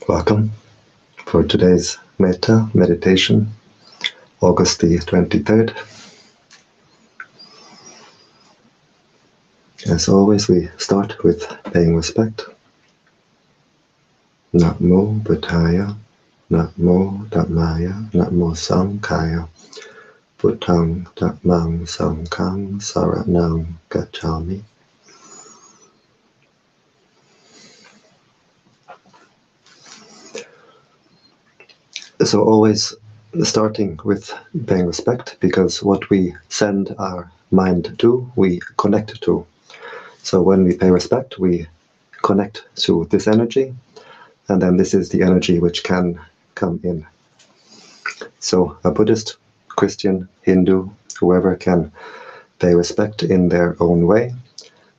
Welcome for today's Metta meditation, August the 23rd. As always, we start with paying respect. Namo Buddhaya, Namo Dhammaya, Namo Sanghaya, Buddhang Dhammang Sanghang Saranang Gacchami. So always starting with paying respect, because what we send our mind to, we connect to. So when we pay respect, we connect to this energy, and then this is the energy which can come in. So a Buddhist, Christian, Hindu, whoever can pay respect in their own way.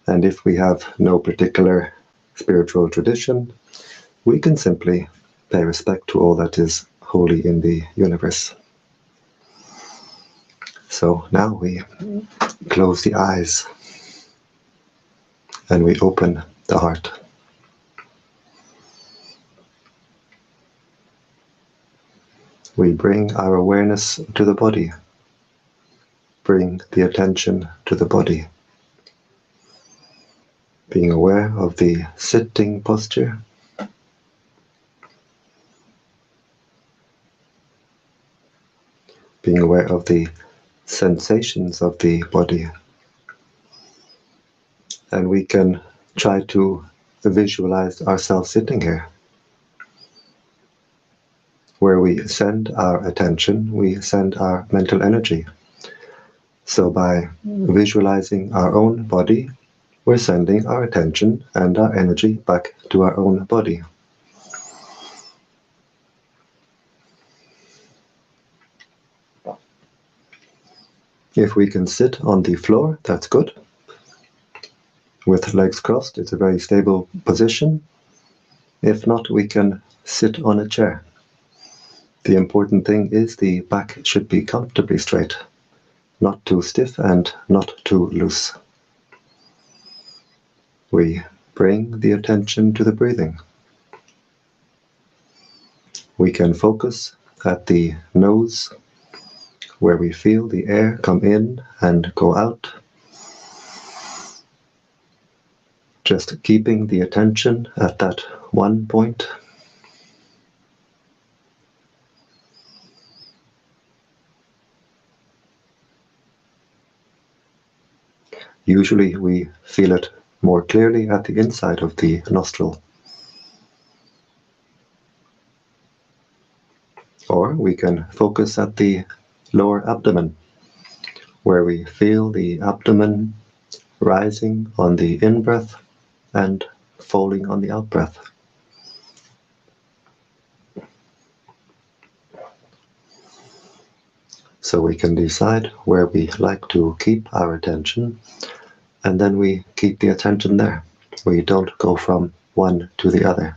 And if we have no particular spiritual tradition, we can simply pay respect to all that is holy in the universe. So now we close the eyes and we open the heart. We bring our awareness to the body. Bring the attention to the body. Being aware of the sitting posture. Being aware of the sensations of the body. And we can try to visualize ourselves sitting here. Where we send our attention, we send our mental energy. So by visualizing our own body, we're sending our attention and our energy back to our own body. If we can sit on the floor, that's good. With legs crossed, it's a very stable position. If not, we can sit on a chair. The important thing is the back should be comfortably straight, not too stiff and not too loose. We bring the attention to the breathing. We can focus at the nose, where we feel the air come in and go out. Just keeping the attention at that one point. Usually we feel it more clearly at the inside of the nostril. Or we can focus at the lower abdomen, where we feel the abdomen rising on the in-breath and falling on the out-breath. So we can decide where we like to keep our attention, and then we keep the attention there. We don't go from one to the other.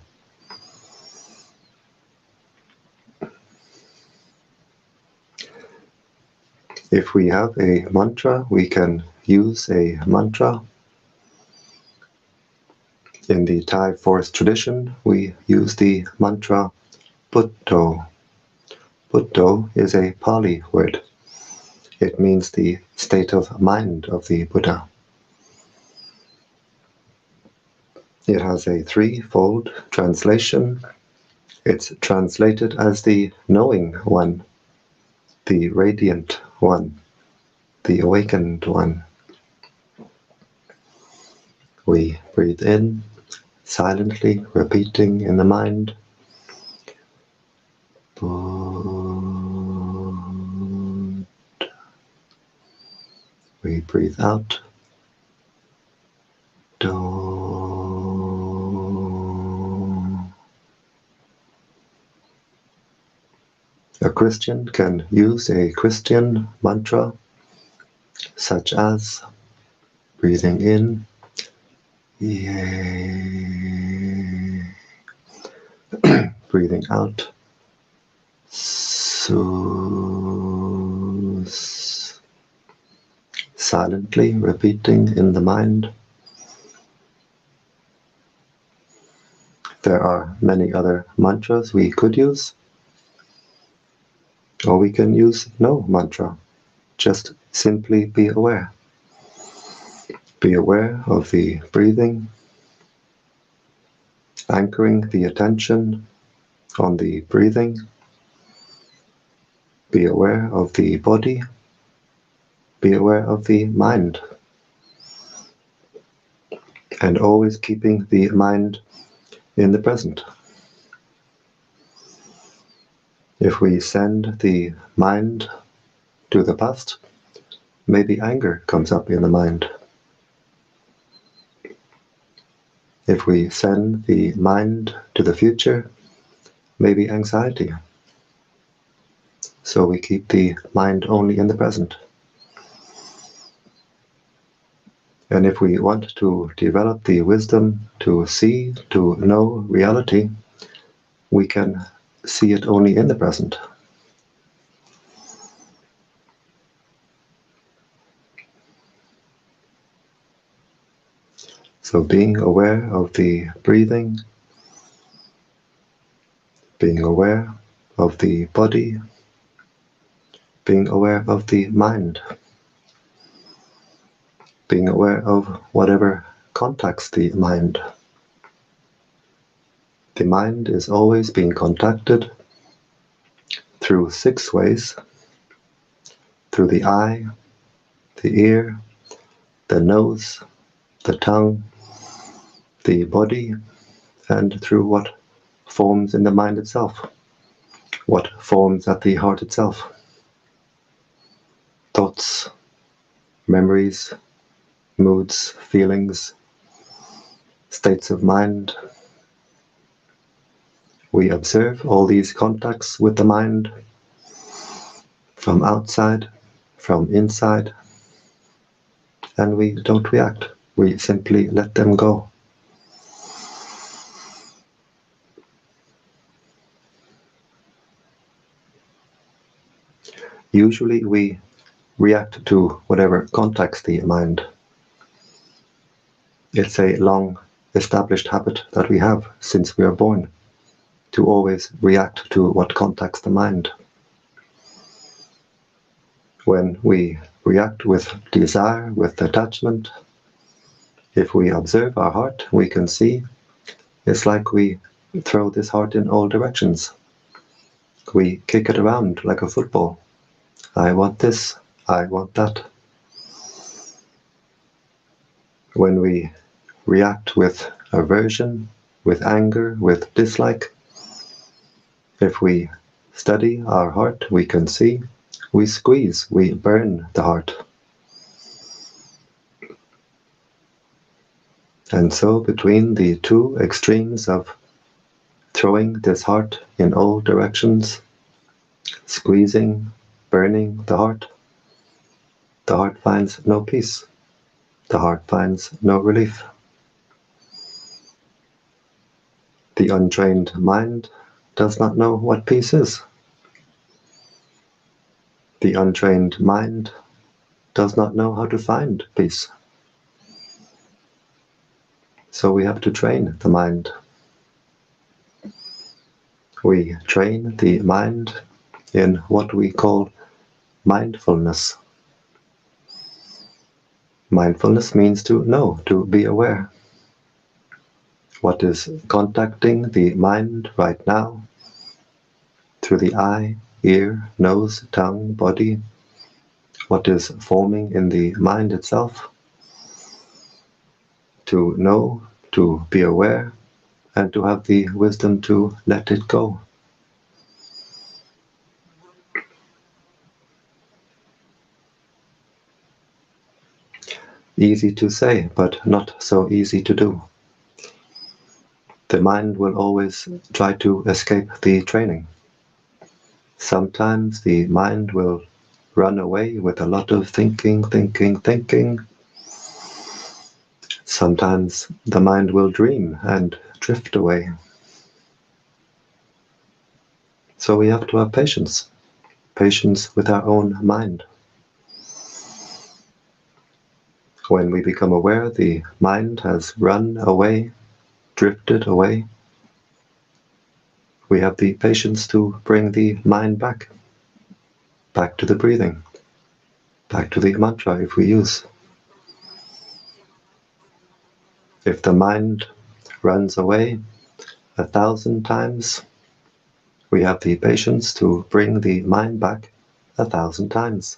If we have a mantra, we can use a mantra. In the Thai forest tradition, we use the mantra Buddho. Buddho is a Pali word. It means the state of mind of the Buddha. It has a threefold translation. It's translated as the knowing one, the radiant one, the awakened one. We breathe in, silently repeating in the mind, we breathe out, A Christian can use a Christian mantra, such as breathing in, Yay. Breathing out, Sus. Silently repeating in the mind, There are many other mantras we could use, or we can use no mantra. Just simply be aware. Be aware of the breathing, anchoring the attention on the breathing. Be aware of the body. Be aware of the mind. And always keeping the mind in the present. If we send the mind to the past, maybe anger comes up in the mind. If we send the mind to the future, maybe anxiety. So we keep the mind only in the present. And if we want to develop the wisdom to see, to know reality, we can see it only in the present. So being aware of the breathing, being aware of the body, being aware of the mind, being aware of whatever contacts the mind. The mind is always being contacted through 6 ways: through the eye, the ear, the nose, the tongue, the body, and through what forms in the mind itself, what forms at the heart itself. Thoughts, memories, moods, feelings, states of mind. We observe all these contacts with the mind from outside, from inside, and we don't react. We simply let them go. Usually we react to whatever contacts the mind. It's a long established habit that we have since we are born, to always react to what contacts the mind. When we react with desire, with attachment, if we observe our heart, we can see it's like we throw this heart in all directions. We kick it around like a football. I want this, I want that. When we react with aversion, with anger, with dislike, if we study our heart, we can see we squeeze, we burn the heart. And so between the 2 extremes of throwing this heart in all directions, squeezing, burning the heart finds no peace. The heart finds no relief. The untrained mind does not know what peace is. The untrained mind does not know how to find peace. So we have to train the mind. We train the mind in what we call mindfulness. Mindfulness means to know, to be aware. What is contacting the mind right now through the eye, ear, nose, tongue, body, what is forming in the mind itself, to know, to be aware, and to have the wisdom to let it go. Easy to say, but not so easy to do. The mind will always try to escape the training. Sometimes the mind will run away with a lot of thinking. Sometimes the mind will dream and drift away. So we have to have patience with our own mind. When we become aware the mind has run away, drifted away, We have the patience to bring the mind back to the breathing, back to the mantra if we use. If the mind runs away 1,000 times, we have the patience to bring the mind back 1,000 times.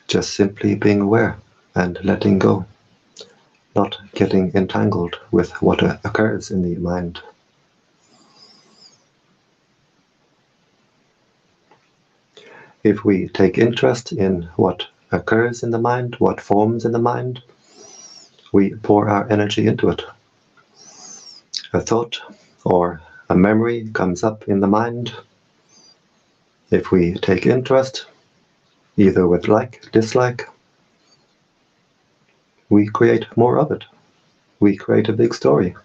Just simply being aware and letting go, not getting entangled with what occurs in the mind. If we take interest in what occurs in the mind, what forms in the mind, we pour our energy into it. A thought or a memory comes up in the mind. If we take interest, either with like, dislike, we create more of it. We create a big story.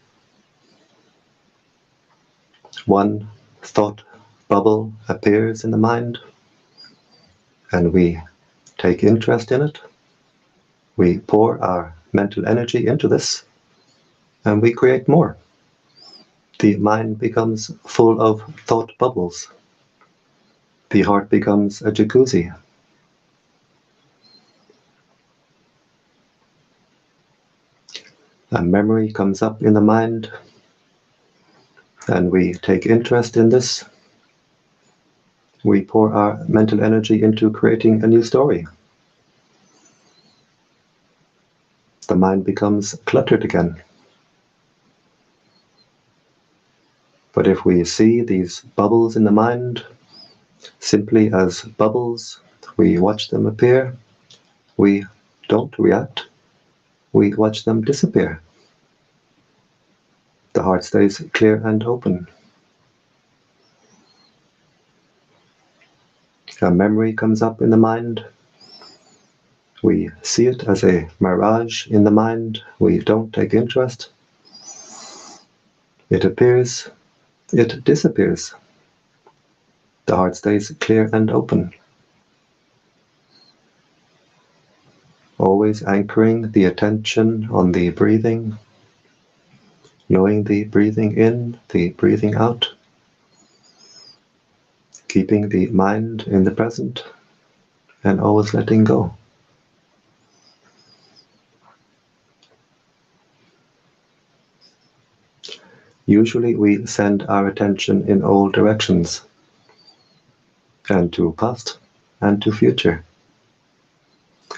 One thought bubble appears in the mind, and we take interest in it. We pour our mental energy into this, and we create more. The mind becomes full of thought bubbles. The heart becomes a jacuzzi. A memory comes up in the mind, and we take interest in this. We pour our mental energy into creating a new story. The mind becomes cluttered again. But if we see these bubbles in the mind simply as bubbles, we watch them appear, we don't react, we watch them disappear. The heart stays clear and open. A memory comes up in the mind. We see it as a mirage in the mind. We don't take interest. It appears, it disappears. The heart stays clear and open. Always anchoring the attention on the breathing, knowing the breathing in, the breathing out, keeping the mind in the present, and always letting go. Usually we send our attention in all directions, and to past and to future.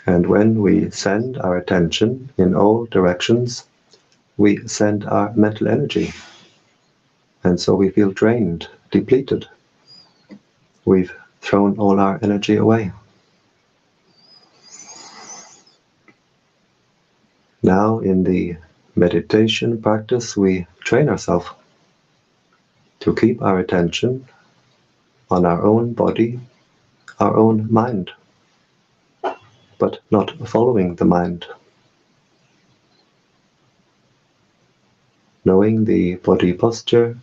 And when we send our attention in all directions, we send our mental energy. And so we feel drained, depleted. We've thrown all our energy away. Now in the meditation practice, we train ourselves to keep our attention on our own body, our own mind, but not following the mind. Knowing the body posture,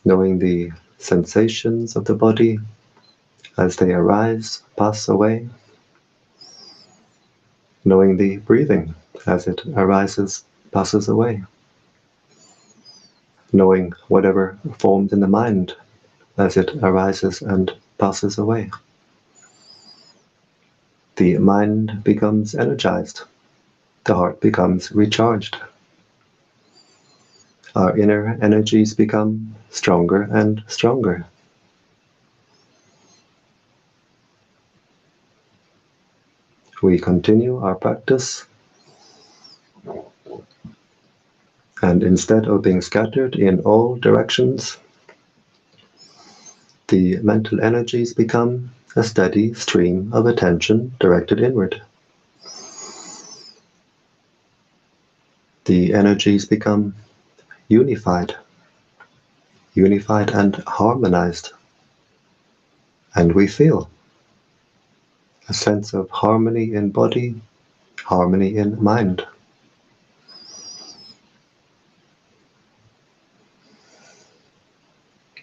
knowing the sensations of the body as they arise, pass away, knowing the breathing as it arises, passes away, knowing whatever forms in the mind as it arises and passes away. The mind becomes energized, the heart becomes recharged. Our inner energies become stronger and stronger. We continue our practice, and instead of being scattered in all directions, the mental energies become a steady stream of attention directed inward. The energies become unified and harmonized, and we feel a sense of harmony in body, harmony in mind.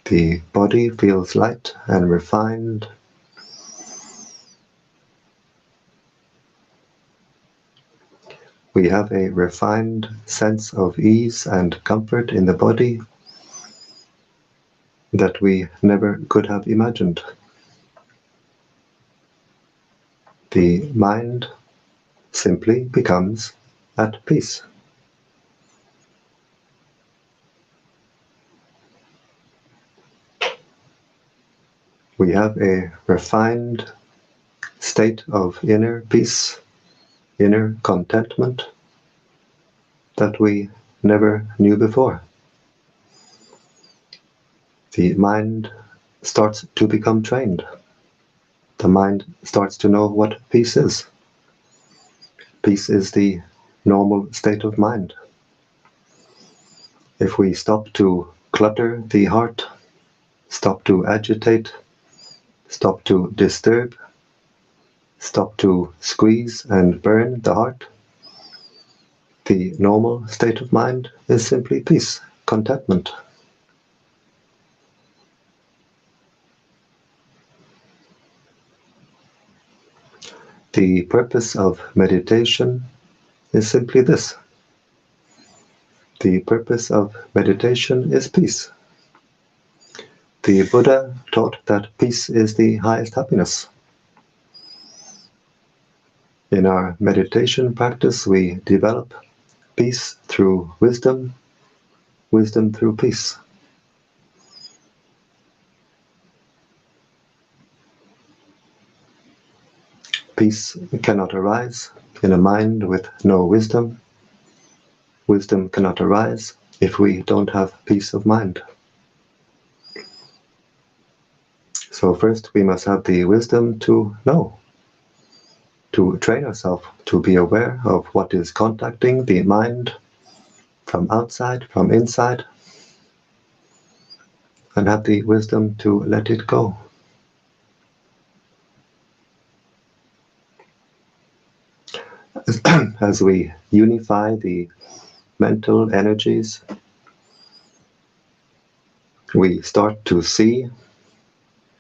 The body feels light and refined. We have a refined sense of ease and comfort in the body that we never could have imagined. The mind simply becomes at peace. We have a refined state of inner peace, inner contentment that we never knew before. The mind starts to become trained. The mind starts to know what peace is. Peace is the normal state of mind. If we stop to clutter the heart, stop to agitate, stop to disturb, stop to squeeze and burn the heart, the normal state of mind is simply peace, contentment. The purpose of meditation is simply this. The purpose of meditation is peace. The Buddha taught that peace is the highest happiness. In our meditation practice, we develop peace through wisdom, wisdom through peace. Peace cannot arise in a mind with no wisdom. Wisdom cannot arise if we don't have peace of mind. So first we must have the wisdom to know, to train ourselves to be aware of what is contacting the mind from outside, from inside, and have the wisdom to let it go. As we unify the mental energies, we start to see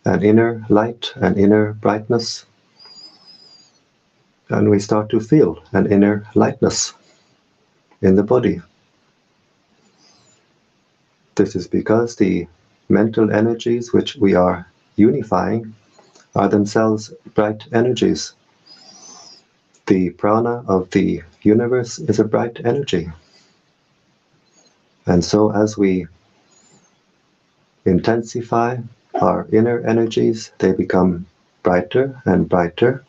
an inner light, an inner brightness, and we start to feel an inner lightness in the body. This is because the mental energies which we are unifying are themselves bright energies. The prana of the universe is a bright energy. And so as we intensify our inner energies, they become brighter and brighter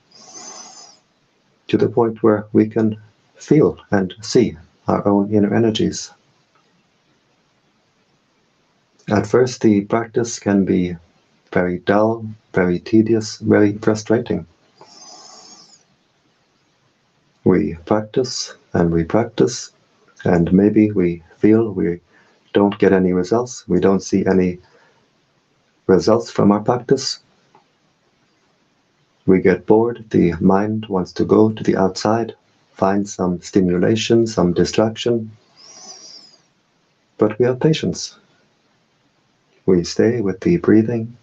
to the point where we can feel and see our own inner energies. At first, the practice can be very dull, very tedious, very frustrating. We practice, and maybe we feel we don't get any results, we don't see any results from our practice. We get bored, the mind wants to go to the outside, find some stimulation, some distraction. But we have patience. We stay with the breathing,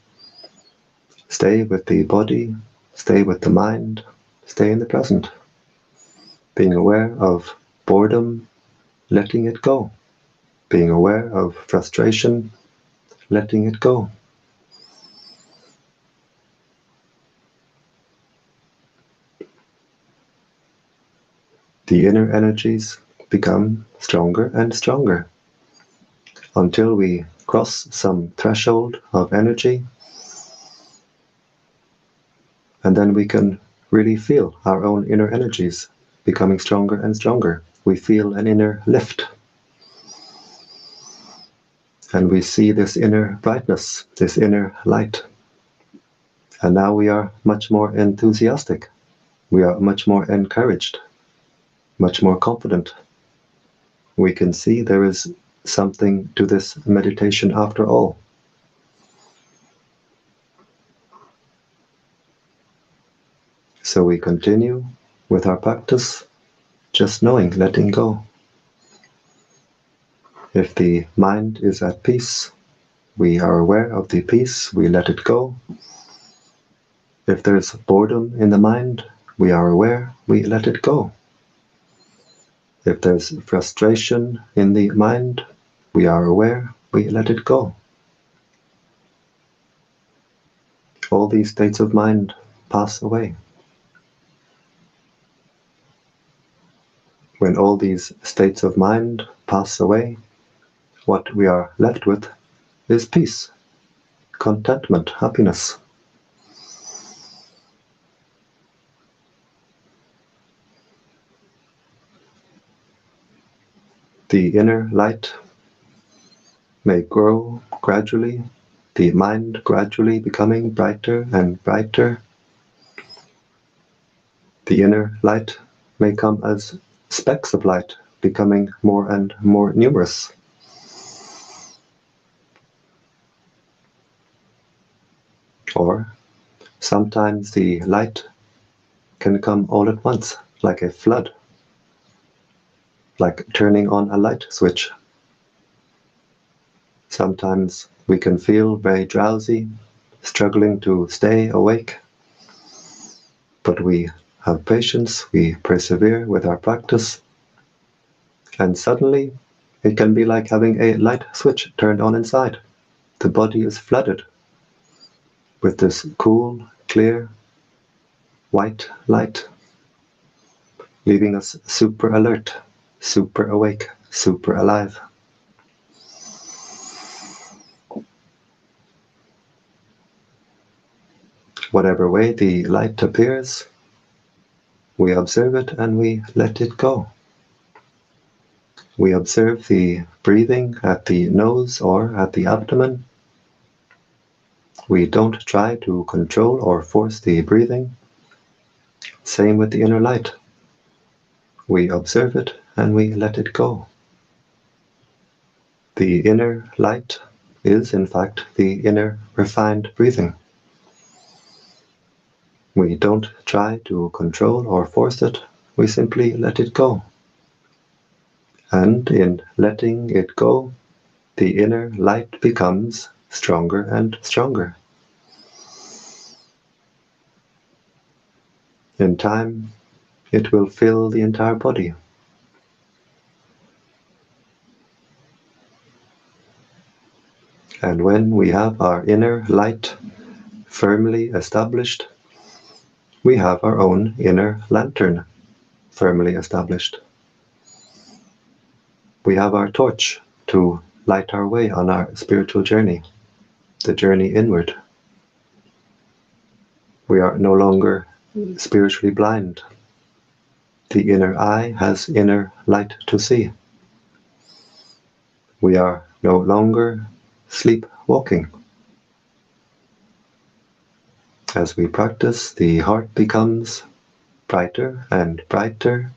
stay with the body, stay with the mind, stay in the present. Being aware of boredom, letting it go. Being aware of frustration, letting it go. The inner energies become stronger and stronger until we cross some threshold of energy, and then we can really feel our own inner energies becoming stronger and stronger. We feel an inner lift, and we see this inner brightness, this inner light. And now we are much more enthusiastic. We are much more encouraged, much more confident. We can see there is something to this meditation after all. So we continue with our practice, just knowing, letting go. If the mind is at peace, we are aware of the peace, we let it go. If there is boredom in the mind, we are aware, we let it go. If there's frustration in the mind, we are aware, we let it go. All these states of mind pass away. When all these states of mind pass away, what we are left with is peace, contentment, happiness. The inner light may grow gradually, the mind gradually becoming brighter and brighter. The inner light may come as specks of light, becoming more and more numerous. Or sometimes the light can come all at once, like a flood, like turning on a light switch. Sometimes we can feel very drowsy, struggling to stay awake, but we have patience, we persevere with our practice, and suddenly it can be like having a light switch turned on inside. The body is flooded with this cool, clear, white light, leaving us super alert, super awake, super alive. Whatever way the light appears, we observe it and we let it go. We observe the breathing at the nose or at the abdomen. We don't try to control or force the breathing. Same with the inner light. We observe it and we let it go. The inner light is, in fact, the inner refined breathing. We don't try to control or force it, we simply let it go. And in letting it go, the inner light becomes stronger and stronger. In time, it will fill the entire body. And when we have our inner light firmly established, we have our own inner lantern firmly established. We have our torch to light our way on our spiritual journey, the journey inward. We are no longer spiritually blind. The inner eye has inner light to see. We are no longer sleepwalking. As we practice, the heart becomes brighter and brighter,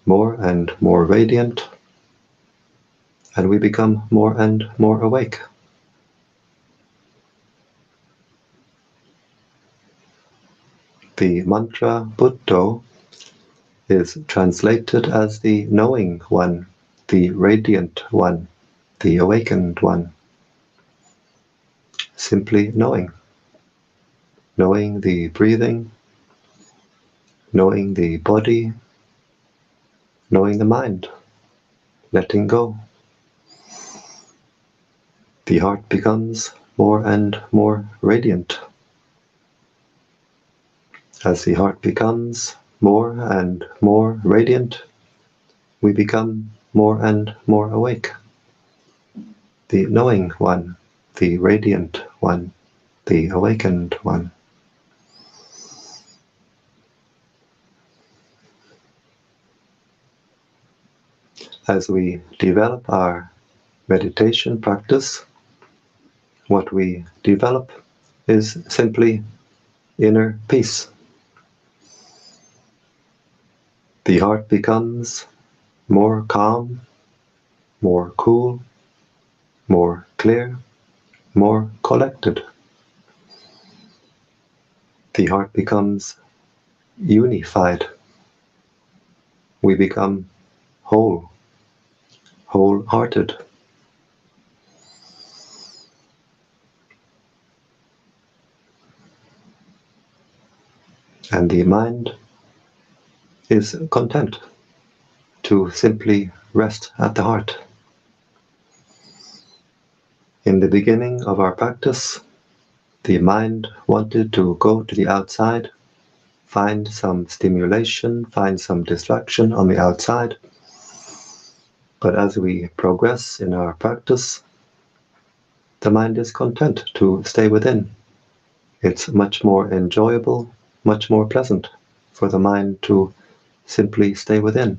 more and more radiant, and we become more and more awake. The mantra Buddho is translated as the knowing one, the radiant one, the awakened one. Simply knowing. Knowing the breathing, knowing the body, knowing the mind, letting go. The heart becomes more and more radiant. As the heart becomes more and more radiant, we become more and more awake. The knowing one, the radiant one, the awakened one. As we develop our meditation practice, what we develop is simply inner peace. The heart becomes more calm, more cool, more clear, more collected. The heart becomes unified. We become whole, wholehearted. And the mind is content. to simply rest at the heart. In the beginning of our practice, the mind wanted to go to the outside, find some stimulation, find some distraction on the outside. But as we progress in our practice, the mind is content to stay within. It's much more enjoyable, much more pleasant for the mind to simply stay within,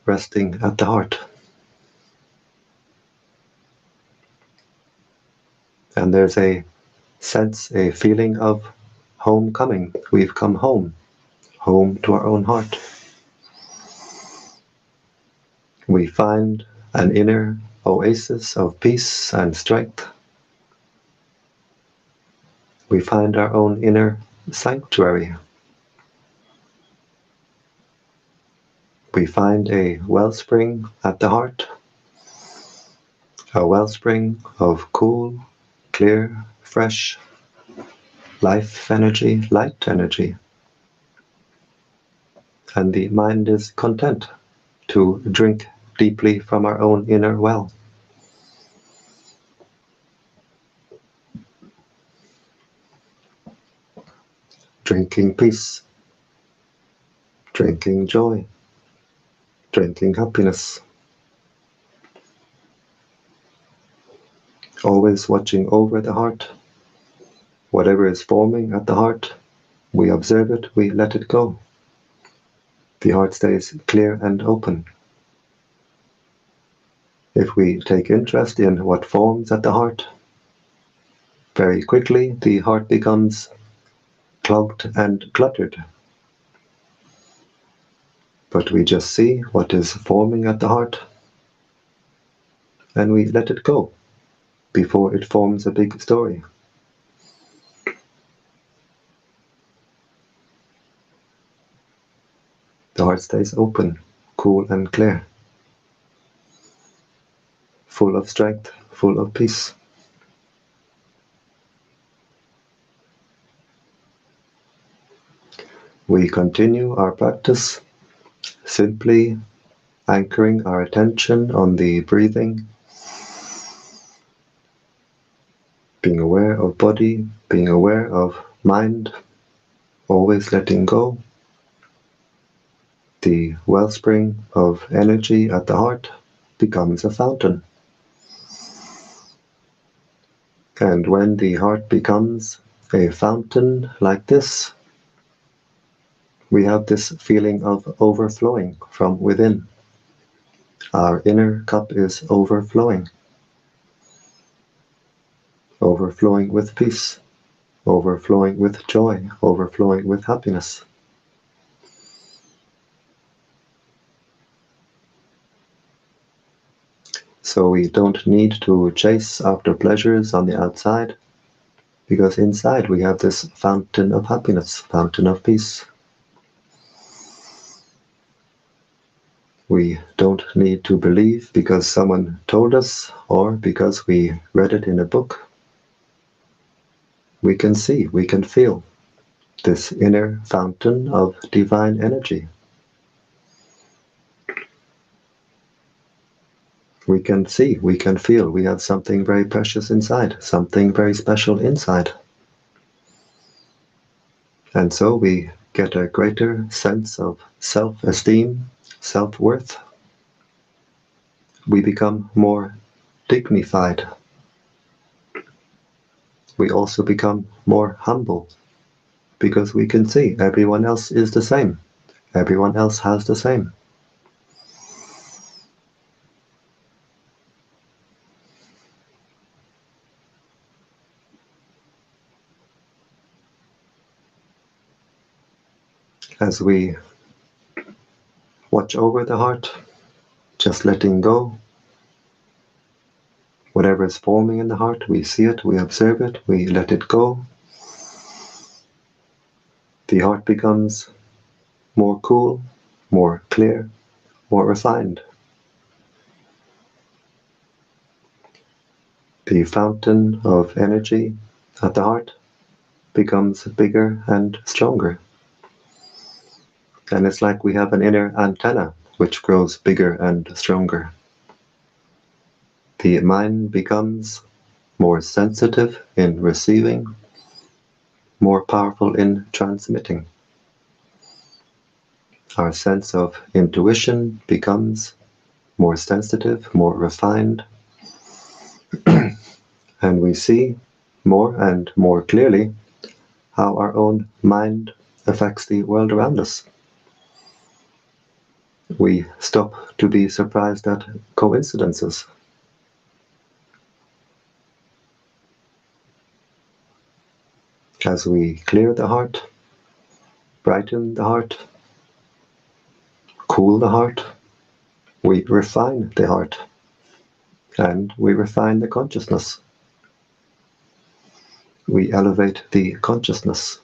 resting at the heart. And there's a sense, a feeling of homecoming. We've come home, home to our own heart. We find an inner oasis of peace and strength. We find our own inner sanctuary. We find a wellspring at the heart, a wellspring of cool, clear, fresh life energy, light energy. And the mind is content to drink deeply from our own inner well. Drinking peace, drinking joy, drinking happiness. Always watching over the heart. Whatever is forming at the heart, we observe it, we let it go. The heart stays clear and open. If we take interest in what forms at the heart, very quickly the heart becomes clogged and cluttered. But we just see what is forming at the heart, and we let it go before it forms a big story. The heart stays open, cool and clear, full of strength, full of peace. We continue our practice simply anchoring our attention on the breathing, being aware of body, being aware of mind, always letting go. The wellspring of energy at the heart becomes a fountain. And when the heart becomes a fountain like this, we have this feeling of overflowing from within. Our inner cup is overflowing. Overflowing with peace, overflowing with joy, overflowing with happiness. So we don't need to chase after pleasures on the outside, because inside we have this fountain of happiness, fountain of peace. We don't need to believe because someone told us or because we read it in a book. We can see, we can feel this inner fountain of divine energy. We can see, we can feel we have something very precious inside, something very special inside. And so we get a greater sense of self-esteem, self-worth. We become more dignified. We also become more humble because we can see everyone else is the same. Everyone else has the same. As we watch over the heart, just letting go. Whatever is forming in the heart, we see it, we observe it, we let it go. The heart becomes more cool, more clear, more refined. The fountain of energy at the heart becomes bigger and stronger. And it's like we have an inner antenna which grows bigger and stronger. The mind becomes more sensitive in receiving, more powerful in transmitting. Our sense of intuition becomes more sensitive, more refined, and we see more and more clearly how our own mind affects the world around us. We stop to be surprised at coincidences. As we clear the heart, brighten the heart, cool the heart, we refine the heart, and we refine the consciousness. We elevate the consciousness.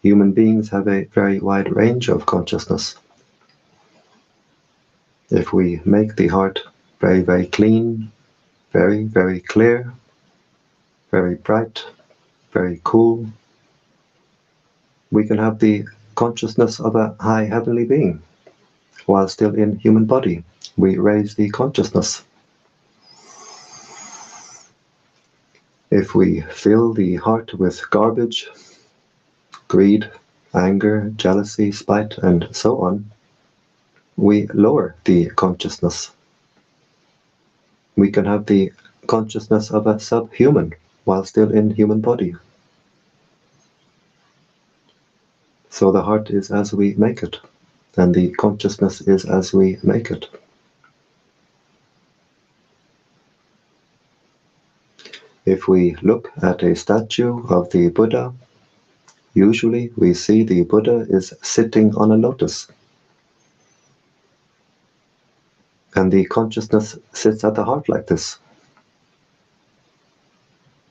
Human beings have a very wide range of consciousness. If we make the heart very, very clean, very, very clear, very bright, very cool, we can have the consciousness of a high heavenly being, while still in human body. We raise the consciousness. If we fill the heart with garbage, greed, anger, jealousy, spite, and so on, we lower the consciousness. We can have the consciousness of a subhuman while still in human body. So the heart is as we make it, and the consciousness is as we make it. If we look at a statue of the Buddha, usually we see the Buddha is sitting on a lotus. And the consciousness sits at the heart like this.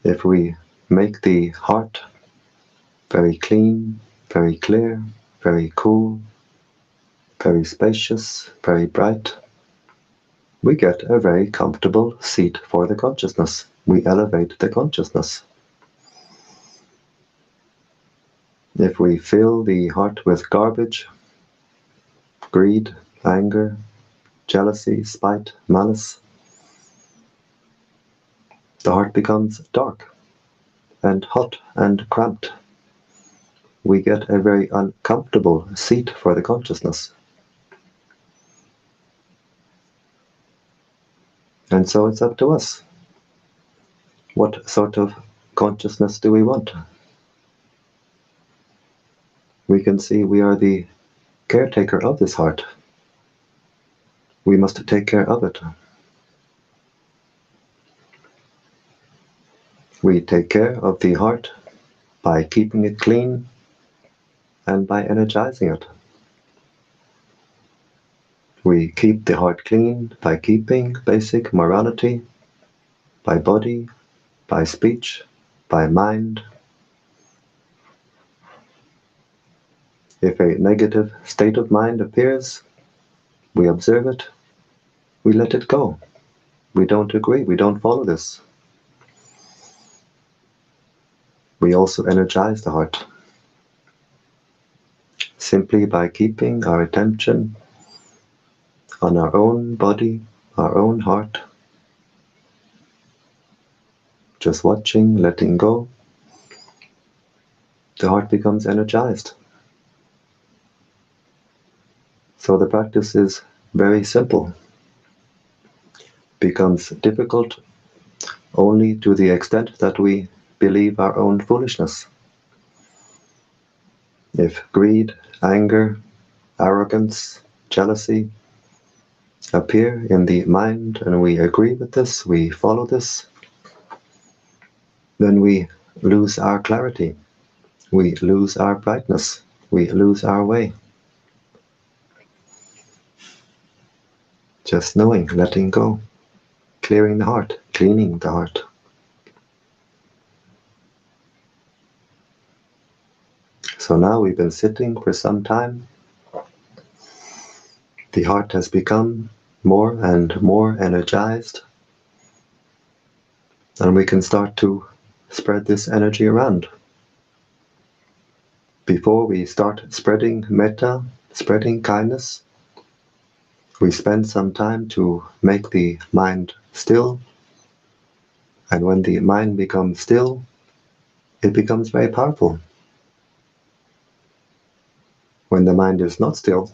If we make the heart very clean, very clear, very cool, very spacious, very bright, we get a very comfortable seat for the consciousness. We elevate the consciousness. If we fill the heart with garbage, greed, anger, jealousy, spite, malice, the heart becomes dark and hot and cramped. We get a very uncomfortable seat for the consciousness. And so it's up to us. What sort of consciousness do we want? We can see we are the caretaker of this heart. We must take care of it. We take care of the heart by keeping it clean and by energizing it. We keep the heart clean by keeping basic morality, by body, by speech, by mind. If a negative state of mind appears, we observe it, we let it go. We don't agree, we don't follow this. We also energize the heart, simply by keeping our attention on our own body, our own heart, just watching, letting go. The heart becomes energized. So the practice is very simple. Becomes difficult only to the extent that we believe our own foolishness. If greed, anger, arrogance, jealousy appear in the mind and we agree with this, we follow this, then we lose our clarity, we lose our brightness, we lose our way. Just knowing, letting go, clearing the heart, cleaning the heart. So now we've been sitting for some time. The heart has become more and more energized. And we can start to spread this energy around. Before we start spreading metta, spreading kindness, we spend some time to make the mind still. And when the mind becomes still, it becomes very powerful. When the mind is not still,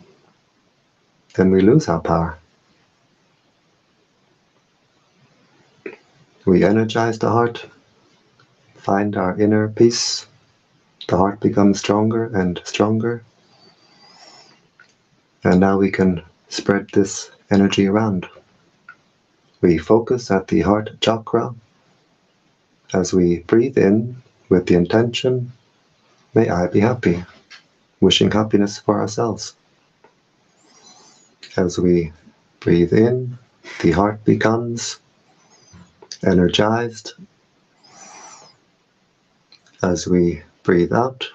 then we lose our power. We energize the heart, find our inner peace. The heart becomes stronger and stronger. And now we can spread this energy around. We focus at the heart chakra as we breathe in with the intention, may I be happy, wishing happiness for ourselves. As we breathe in, the heart becomes energized. As we breathe out,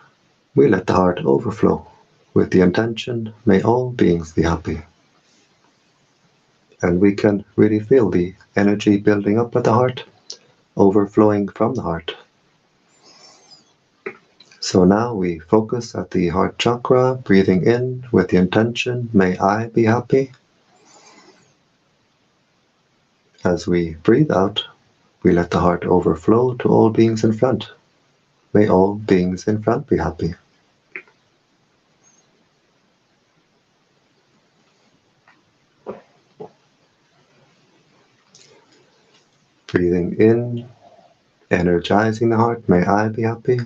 we let the heart overflow with the intention, may all beings be happy. And we can really feel the energy building up at the heart, overflowing from the heart. So now we focus at the heart chakra, breathing in with the intention, may I be happy. As we breathe out, we let the heart overflow to all beings in front. May all beings in front be happy. Breathing in, energizing the heart, may I be happy.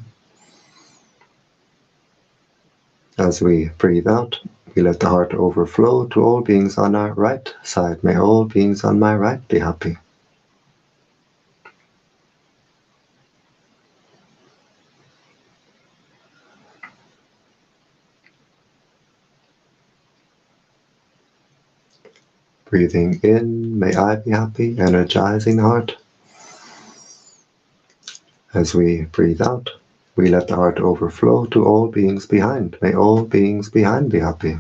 As we breathe out, we let the heart overflow to all beings on our right side. May all beings on my right be happy. Breathing in, may I be happy, energizing the heart. As we breathe out, we let the heart overflow to all beings behind. May all beings behind be happy.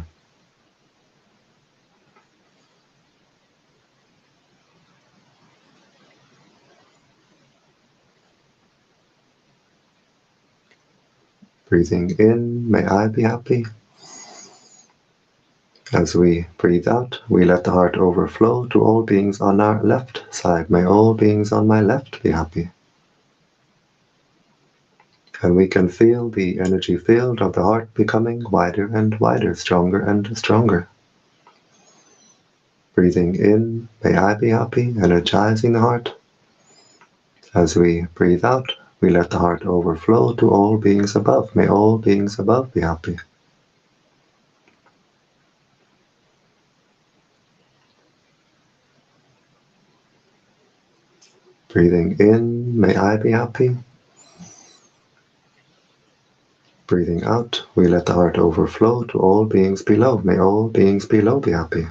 Breathing in, may I be happy. As we breathe out, we let the heart overflow to all beings on our left side. May all beings on my left be happy. And we can feel the energy field of the heart becoming wider and wider, stronger and stronger. Breathing in, may I be happy, energizing the heart. As we breathe out, we let the heart overflow to all beings above. May all beings above be happy. Breathing in, may I be happy. Breathing out, we let the heart overflow to all beings below. May all beings below be happy.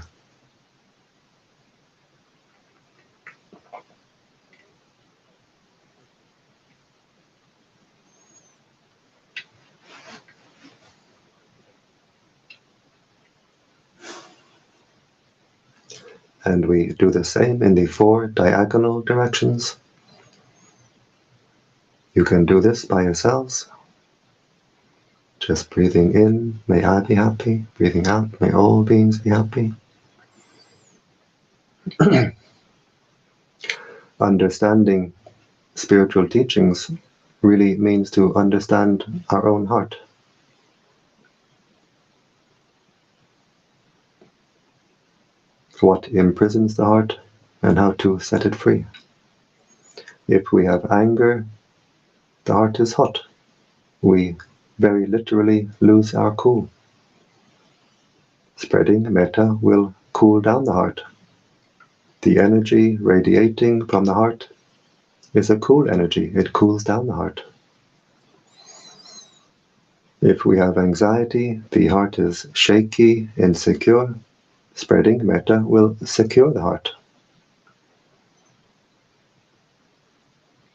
And we do the same in the 4 diagonal directions. You can do this by yourselves. Just breathing in, may I be happy. Breathing out, may all beings be happy. Understanding spiritual teachings really means to understand our own heart. What imprisons the heart and how to set it free. If we have anger, the heart is hot. We very literally lose our cool. Spreading metta will cool down the heart. The energy radiating from the heart is a cool energy. It cools down the heart. If we have anxiety, the heart is shaky, insecure. Spreading metta will secure the heart.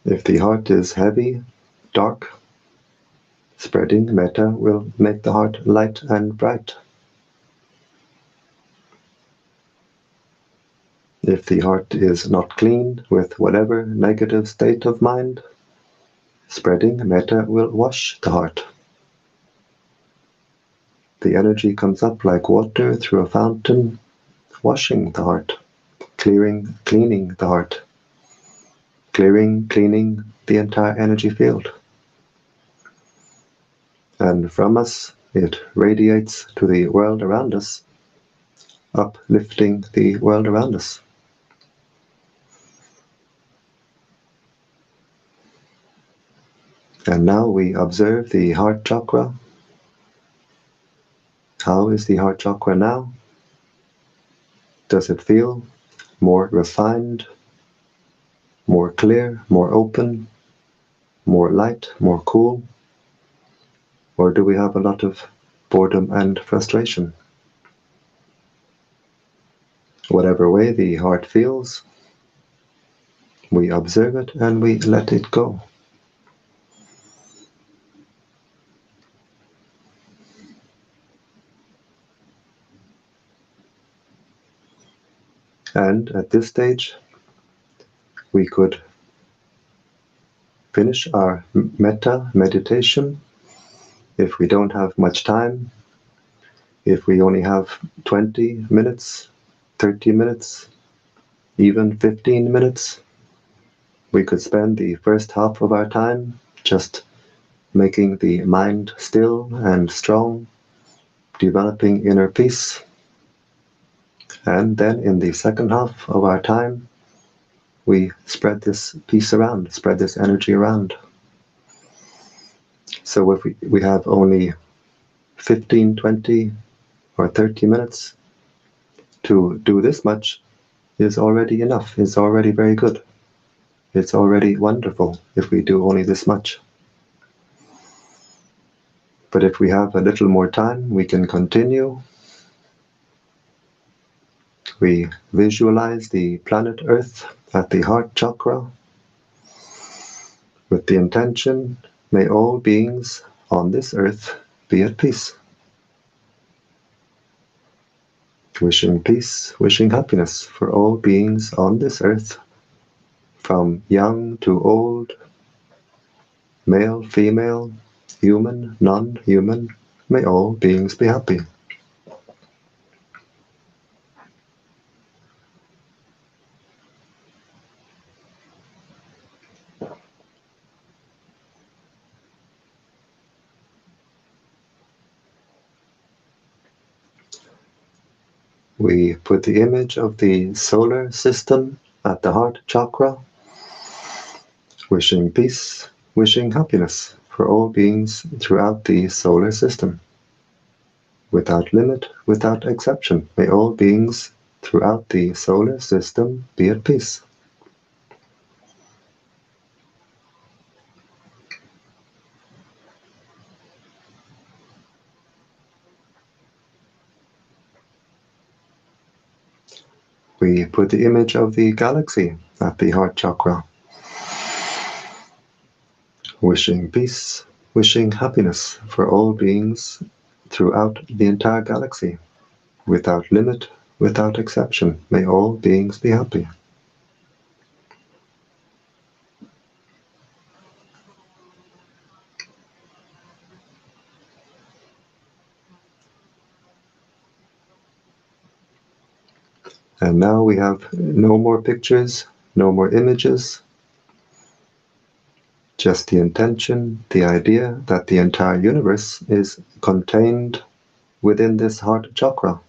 If the heart is heavy, dark, spreading metta will make the heart light and bright. If the heart is not clean with whatever negative state of mind, spreading metta will wash the heart. The energy comes up like water through a fountain, washing the heart, cleaning the heart, cleaning the entire energy field. And from us, it radiates to the world around us, uplifting the world around us. And now we observe the heart chakra. How is the heart chakra now? Does it feel more refined, more clear, more open, more light, more cool? Or do we have a lot of boredom and frustration? Whatever way the heart feels, we observe it and we let it go. And at this stage, we could finish our Metta meditation. If we don't have much time, if we only have 20 minutes, 30 minutes, even 15 minutes, we could spend the first half of our time just making the mind still and strong, developing inner peace. And then in the second half of our time, we spread this peace around, spread this energy around. So if we have only 15, 20, or 30 minutes to do this much, is already enough, is already very good. It's already wonderful if we do only this much. But if we have a little more time, we can continue. We visualize the planet Earth at the heart chakra with the intention, may all beings on this earth be at peace. Wishing peace, wishing happiness for all beings on this earth, from young to old, male, female, human, non-human, may all beings be happy. We put the image of the solar system at the heart chakra, wishing peace, wishing happiness for all beings throughout the solar system. Without limit, without exception, may all beings throughout the solar system be at peace. We put the image of the galaxy at the heart chakra, wishing peace, wishing happiness for all beings throughout the entire galaxy. Without limit, without exception, may all beings be happy. And now we have no more pictures, no more images, just the intention, the idea that the entire universe is contained within this heart chakra.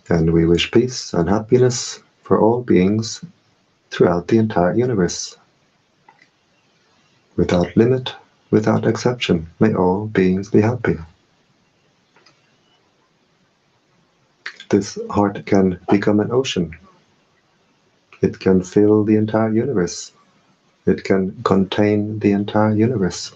And we wish peace and happiness for all beings throughout the entire universe. Without limit, without exception, may all beings be happy. This heart can become an ocean. It can fill the entire universe. It can contain the entire universe.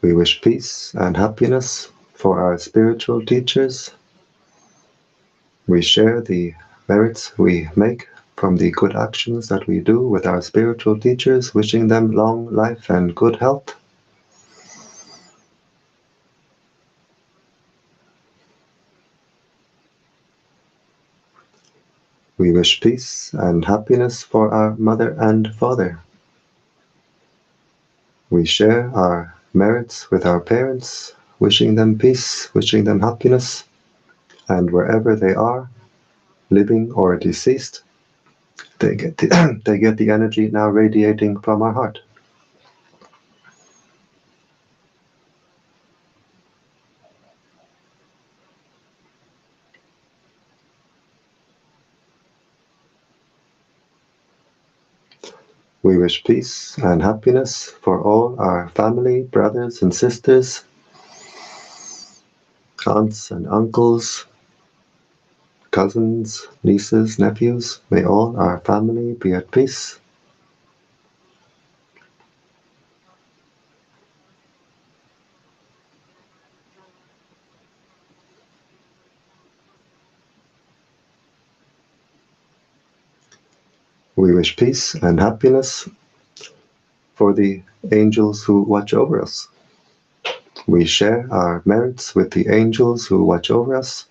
We wish peace and happiness for our spiritual teachers. We share the merits we make from the good actions that we do with our spiritual teachers, wishing them long life and good health. We wish peace and happiness for our mother and father. We share our merits with our parents, wishing them peace, wishing them happiness, and wherever they are, living or deceased, they get the energy now radiating from our heart. We wish peace and happiness for all our family, brothers and sisters, aunts and uncles, cousins, nieces, nephews. May all our family be at peace. We wish peace and happiness for the angels who watch over us. We share our merits with the angels who watch over us,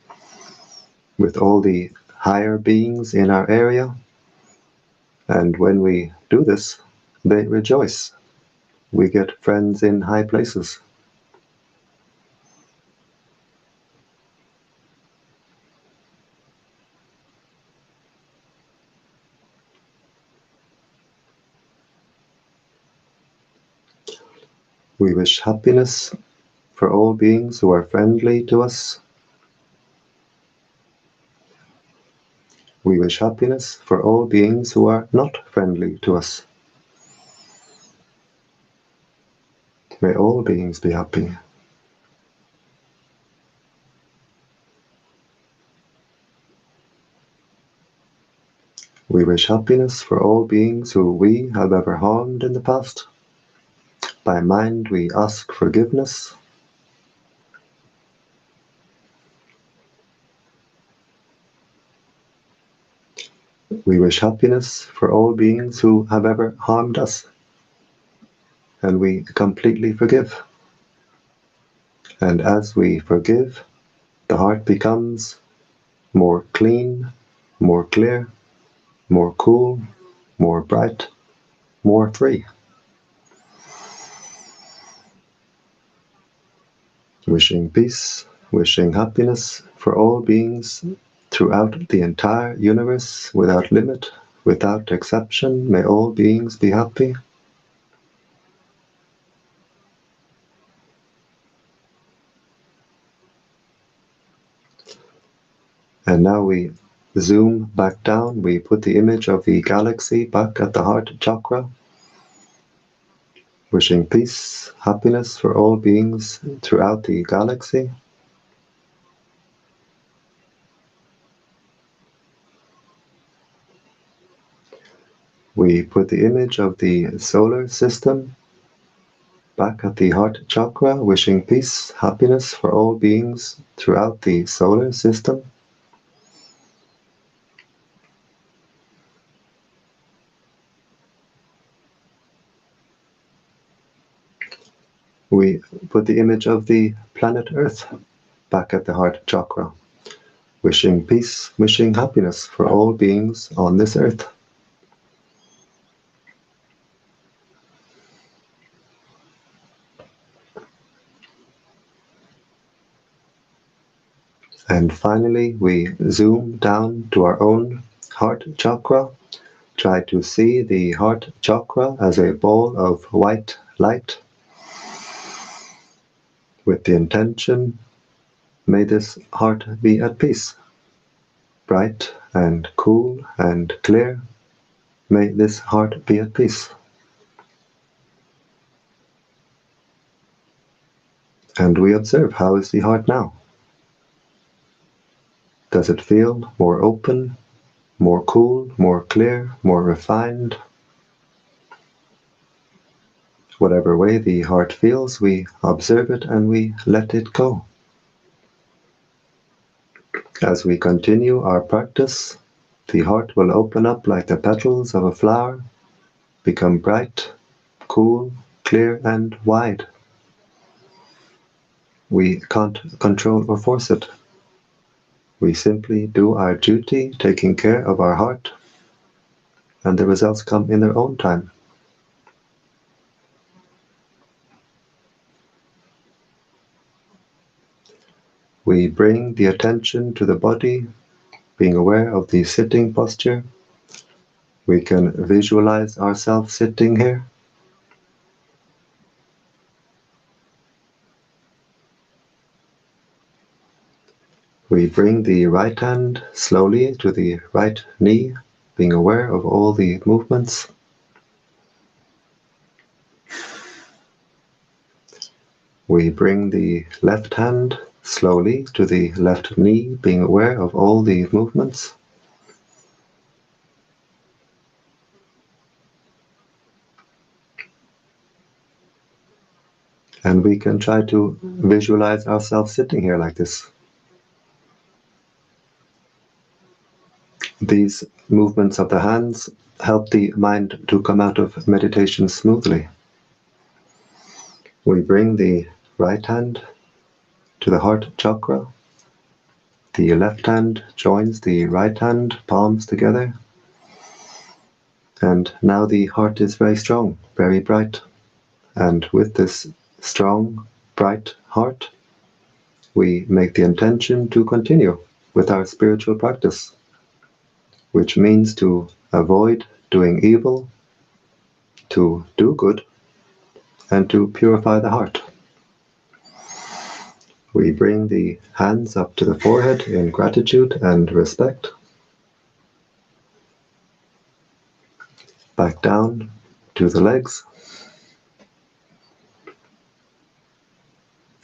with all the higher beings in our area, and when we do this, they rejoice. We get friends in high places. We wish happiness for all beings who are friendly to us. We wish happiness for all beings who are not friendly to us. May all beings be happy. We wish happiness for all beings who we have ever harmed in the past. By mind we ask forgiveness. We wish happiness for all beings who have ever harmed us. And we completely forgive. And as we forgive, the heart becomes more clean, more clear, more cool, more bright, more free. Wishing peace, wishing happiness for all beings throughout the entire universe, without limit, without exception. May all beings be happy. And now we zoom back down. We put the image of the galaxy back at the heart chakra. Wishing peace, happiness for all beings throughout the galaxy. We put the image of the solar system back at the heart chakra, wishing peace, happiness for all beings throughout the solar system. We put the image of the planet Earth back at the heart chakra, wishing peace, wishing happiness for all beings on this earth. And finally, we zoom down to our own heart chakra. Try to see the heart chakra as a ball of white light, with the intention, may this heart be at peace. Bright and cool and clear, may this heart be at peace. And we observe, how is the heart now? Does it feel more open, more cool, more clear, more refined? Whatever way the heart feels, we observe it and we let it go. As we continue our practice, the heart will open up like the petals of a flower, become bright, cool, clear, and wide. We can't control or force it. We simply do our duty, taking care of our heart, and the results come in their own time. We bring the attention to the body, being aware of the sitting posture. We can visualize ourselves sitting here. We bring the right hand slowly to the right knee, being aware of all the movements. We bring the left hand slowly to the left knee, being aware of all the movements. And we can try to visualize ourselves sitting here like this. These movements of the hands help the mind to come out of meditation smoothly. We bring the right hand to the heart chakra. The left hand joins the right hand, palms together. And now the heart is very strong, very bright. And with this strong, bright heart, we make the intention to continue with our spiritual practice, which means to avoid doing evil, to do good, and to purify the heart. We bring the hands up to the forehead in gratitude and respect. Back down to the legs.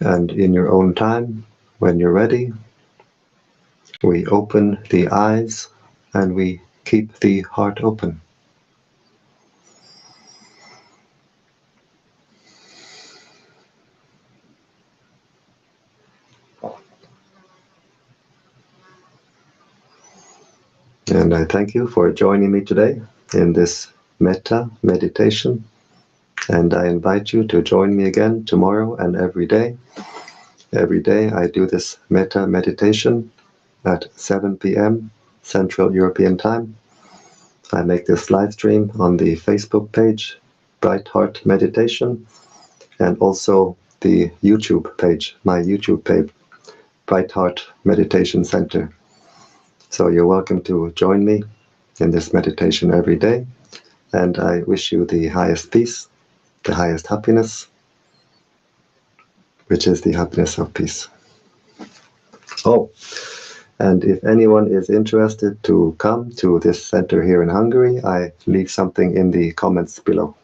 And in your own time, when you're ready, we open the eyes and we keep the heart open. And I thank you for joining me today in this Metta meditation. And I invite you to join me again tomorrow and every day. Every day I do this Metta meditation at 7 p.m. Central European Time. I make this live stream on the Facebook page, Bright Heart Meditation, and also the YouTube page, my YouTube page, Bright Heart Meditation Center. So you're welcome to join me in this meditation every day, and I wish you the highest peace, the highest happiness, which is the happiness of peace. Oh, and if anyone is interested to come to this center here in Hungary, I leave something in the comments below.